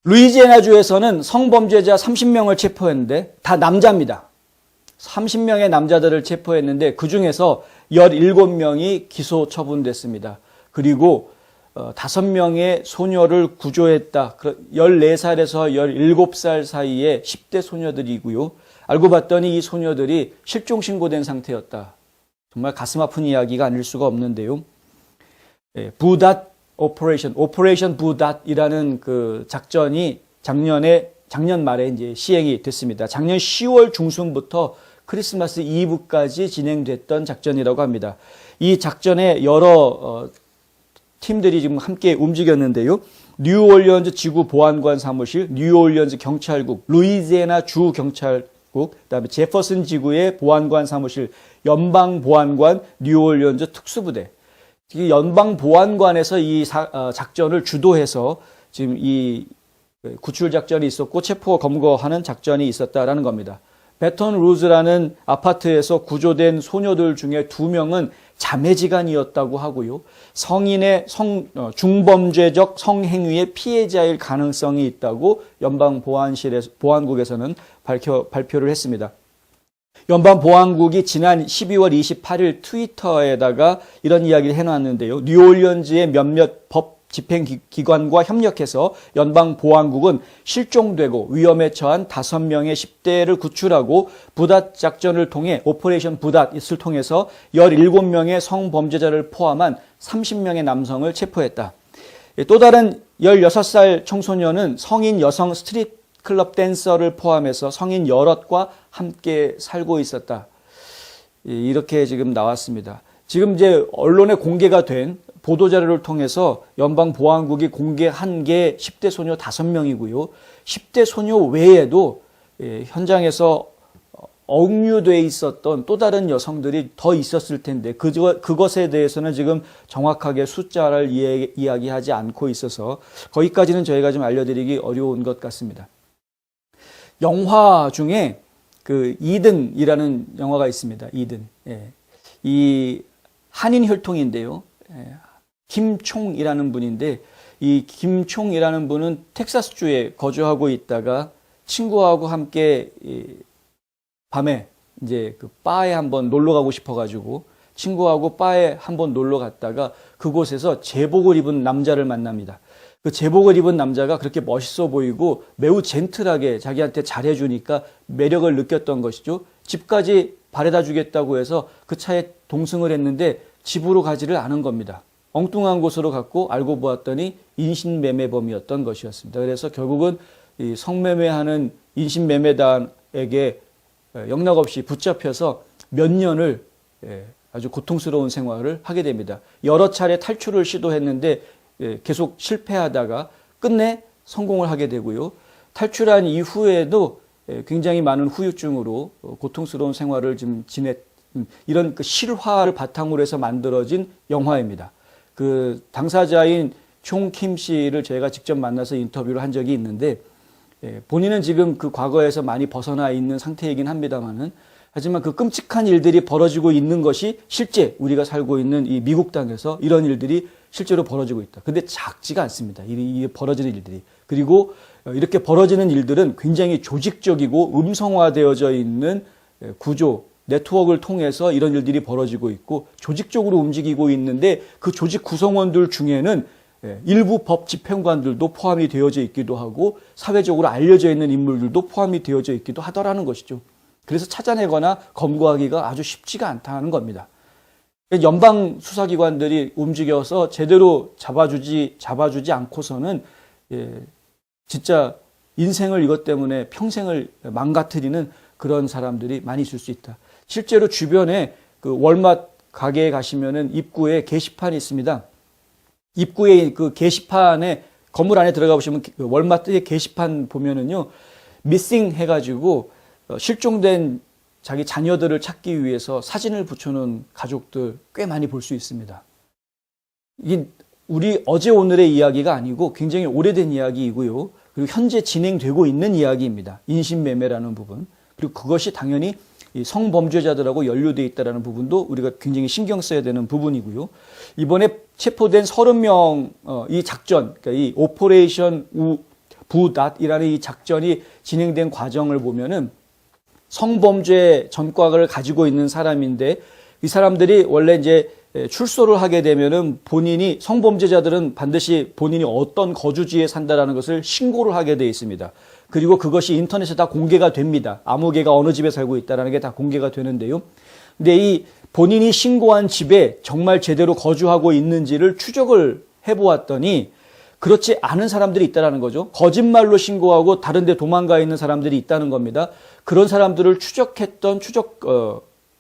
루이지애나주에서는 성범죄자 30명을 체포했는데 다 남자입니다. 30명의 남자들을 체포했는데 그중에서 17명이 기소 처분됐습니다. 그리고 5명의 소녀를 구조했다. 14살에서 17살 사이의 10대 소녀들이고요. 알고 봤더니 이 소녀들이 실종 신고된 상태였다. 정말 가슴 아픈 이야기가 아닐 수가 없는데요. 부닷 오퍼레이션 부닷이라는 그 작전이 작년 말에 이제 시행이 됐습니다. 작년 10월 중순부터 크리스마스 이브까지 진행됐던 작전이라고 합니다. 이 작전에 여러 팀들이 지금 함께 움직였는데요. 뉴올리언즈 지구 보안관 사무실, 뉴올리언즈 경찰국, 루이지애나 주 경찰국, 그다음에 제퍼슨 지구의 보안관 사무실, 연방 보안관, 뉴올리언즈 특수부대. 연방 보안관에서 이 작전을 주도해서 지금 이 구출 작전이 있었고 체포 검거하는 작전이 있었다라는 겁니다. 베턴 루즈라는 아파트에서 구조된 소녀들 중에 2명은 자매지간이었다고 하고요. 성인의 중범죄적 성행위의 피해자일 가능성이 있다고 연방 보안국에서는 발표를 했습니다. 연방 보안국이 지난 12월 28일 트위터에다가 이런 이야기를 해놨는데요. 뉴올리언즈의 몇몇 법 집행기관과 협력해서 연방 보안국은 실종되고 위험에 처한 5명의 10대를 구출하고 부닷 작전을 통해 오퍼레이션 부닷을 통해서 17명의 성범죄자를 포함한 30명의 남성을 체포했다. 또 다른 16살 청소년은 성인 여성 스트릿 클럽 댄서를 포함해서 성인 여럿과 함께 살고 있었다. 이렇게 지금 나왔습니다. 지금 이제 언론에 공개가 된 보도자료를 통해서 연방보안국이 공개한 게 10대 소녀 5명이고요. 10대 소녀 외에도 현장에서 억류돼 있었던 또 다른 여성들이 더 있었을 텐데 그것에 대해서는 지금 정확하게 숫자를 이야기하지 않고 있어서 거기까지는 저희가 좀 알려드리기 어려운 것 같습니다. 영화 중에 그 이든이라는 영화가 있습니다. 이든. 이 한인 혈통인데요. 김총이라는 분인데 이 김총이라는 분은 텍사스주에 거주하고 있다가 친구하고 함께 밤에 이제 그 바에 한번 놀러 가고 싶어가지고 친구하고 바에 한번 놀러 갔다가 그곳에서 제복을 입은 남자를 만납니다. 그 제복을 입은 남자가 그렇게 멋있어 보이고 매우 젠틀하게 자기한테 잘해주니까 매력을 느꼈던 것이죠. 집까지 바래다 주겠다고 해서 그 차에 동승을 했는데 집으로 가지를 않은 겁니다. 엉뚱한 곳으로 갔고 알고 보았더니 인신매매범이었던 것이었습니다. 그래서 결국은 이 성매매하는 인신매매단에게 영락없이 붙잡혀서 몇 년을 아주 고통스러운 생활을 하게 됩니다. 여러 차례 탈출을 시도했는데 계속 실패하다가 끝내 성공을 하게 되고요. 탈출한 이후에도 굉장히 많은 후유증으로 고통스러운 생활을 좀 이런 그 실화를 바탕으로 해서 만들어진 영화입니다. 그 당사자인 총킴 씨를 저희가 직접 만나서 인터뷰를 한 적이 있는데 본인은 지금 그 과거에서 많이 벗어나 있는 상태이긴 합니다만은 하지만 그 끔찍한 일들이 벌어지고 있는 것이 실제 우리가 살고 있는 이 미국 땅에서 이런 일들이 실제로 벌어지고 있다. 근데 작지가 않습니다. 이 벌어지는 일들이. 그리고 이렇게 벌어지는 일들은 굉장히 조직적이고 음성화되어져 있는 구조, 네트워크를 통해서 이런 일들이 벌어지고 있고 조직적으로 움직이고 있는데 그 조직 구성원들 중에는 일부 법 집행관들도 포함이 되어져 있기도 하고 사회적으로 알려져 있는 인물들도 포함이 되어져 있기도 하더라는 것이죠. 그래서 찾아내거나 검거하기가 아주 쉽지가 않다는 겁니다. 연방 수사기관들이 움직여서 제대로 잡아주지 않고서는 진짜 인생을 이것 때문에 평생을 망가뜨리는 그런 사람들이 많이 있을 수 있다. 실제로 주변에 그 월마트 가게에 가시면은 입구에 게시판이 있습니다. 입구에 그 게시판에 건물 안에 들어가 보시면 월마트의 게시판 보면은요, 미싱 해가지고 실종된 자기 자녀들을 찾기 위해서 사진을 붙여놓은 가족들 꽤 많이 볼 수 있습니다. 이게 우리 어제 오늘의 이야기가 아니고 굉장히 오래된 이야기이고요. 그리고 현재 진행되고 있는 이야기입니다. 인신매매라는 부분. 그리고 그것이 당연히 이 성범죄자들하고 연루되어 있다는 부분도 우리가 굉장히 신경 써야 되는 부분이고요. 이번에 체포된 30명 이 작전, 그러니까 이 오퍼레이션 부낫이라는 이 작전이 진행된 과정을 보면은 성범죄 전과를 가지고 있는 사람인데 이 사람들이 원래 이제 출소를 하게 되면은 본인이 성범죄자들은 반드시 본인이 어떤 거주지에 산다라는 것을 신고를 하게 돼 있습니다. 그리고 그것이 인터넷에 다 공개가 됩니다. 아무 개가 어느 집에 살고 있다라는 게 다 공개가 되는데요. 근데 이 본인이 신고한 집에 정말 제대로 거주하고 있는지를 추적을 해보았더니 그렇지 않은 사람들이 있다는 거죠. 거짓말로 신고하고 다른 데 도망가 있는 사람들이 있다는 겁니다. 그런 사람들을 추적했던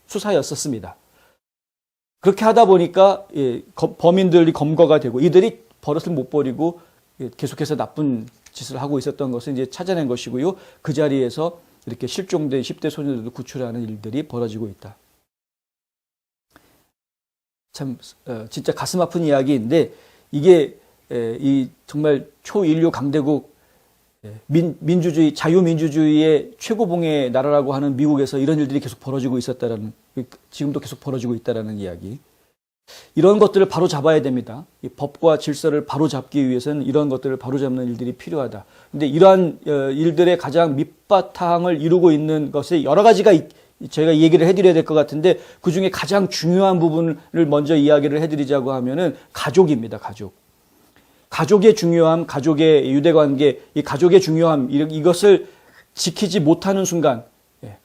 수사였었습니다. 그렇게 하다 보니까 범인들이 검거가 되고 이들이 버릇을 못 버리고 계속해서 나쁜 짓을 하고 있었던 것을 이제 찾아낸 것이고요. 그 자리에서 이렇게 실종된 10대 소녀들도 구출하는 일들이 벌어지고 있다. 참 진짜 가슴 아픈 이야기인데 이게 이 정말 초인류 강대국 민주주의 자유민주주의의 최고봉의 나라라고 하는 미국에서 이런 일들이 계속 벌어지고 있었다라는 지금도 계속 벌어지고 있다라는 이야기. 이런 것들을 바로 잡아야 됩니다. 이 법과 질서를 바로 잡기 위해서는 이런 것들을 바로 잡는 일들이 필요하다. 근데 이러한 일들의 가장 밑바탕을 이루고 있는 것이 여러 가지가 제가 얘기를 해드려야 될 것 같은데 그 중에 가장 중요한 부분을 먼저 이야기를 해드리자고 하면은 가족입니다. 가족의 중요함, 가족의 유대관계, 이 가족의 중요함 이것을 지키지 못하는 순간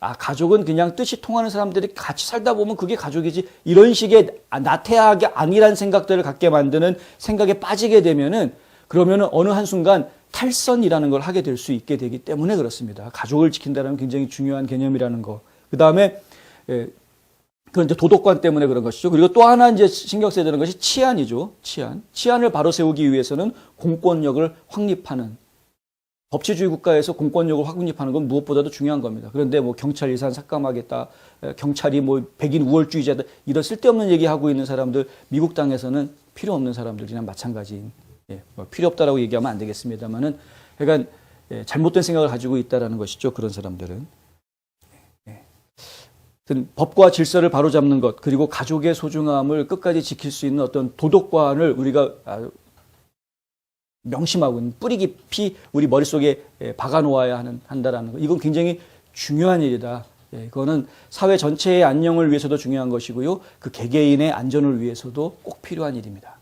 가족은 그냥 뜻이 통하는 사람들이 같이 살다 보면 그게 가족이지 이런 식의 나태하게 아니란 생각들을 갖게 만드는 생각에 빠지게 되면은 그러면은 어느 한순간 탈선이라는 걸 하게 될 수 있게 되기 때문에 그렇습니다. 가족을 지킨다는 건 굉장히 중요한 개념이라는 거. 그 다음에 그건 이제 도덕관 때문에 그런 것이죠. 그리고 또 하나 이제 신경 써야 되는 것이 치안이죠. 치안을 바로 세우기 위해서는 공권력을 확립하는 법치주의 국가에서 공권력을 확립하는 건 무엇보다도 중요한 겁니다. 그런데 뭐 경찰 예산 삭감하겠다, 경찰이 뭐 백인 우월주의자다 이런 쓸데없는 얘기하고 있는 사람들 미국 땅에서는 필요 없는 사람들이나 마찬가지인 뭐 필요 없다라고 얘기하면 안 되겠습니다만은 그러니까 잘못된 생각을 가지고 있다라는 것이죠. 그런 사람들은. 법과 질서를 바로잡는 것 그리고 가족의 소중함을 끝까지 지킬 수 있는 어떤 도덕관을 우리가 명심하고 뿌리 깊이 우리 머릿속에 박아놓아야 한다라는 것. 이건 굉장히 중요한 일이다. 그거는 사회 전체의 안녕을 위해서도 중요한 것이고요. 그 개개인의 안전을 위해서도 꼭 필요한 일입니다.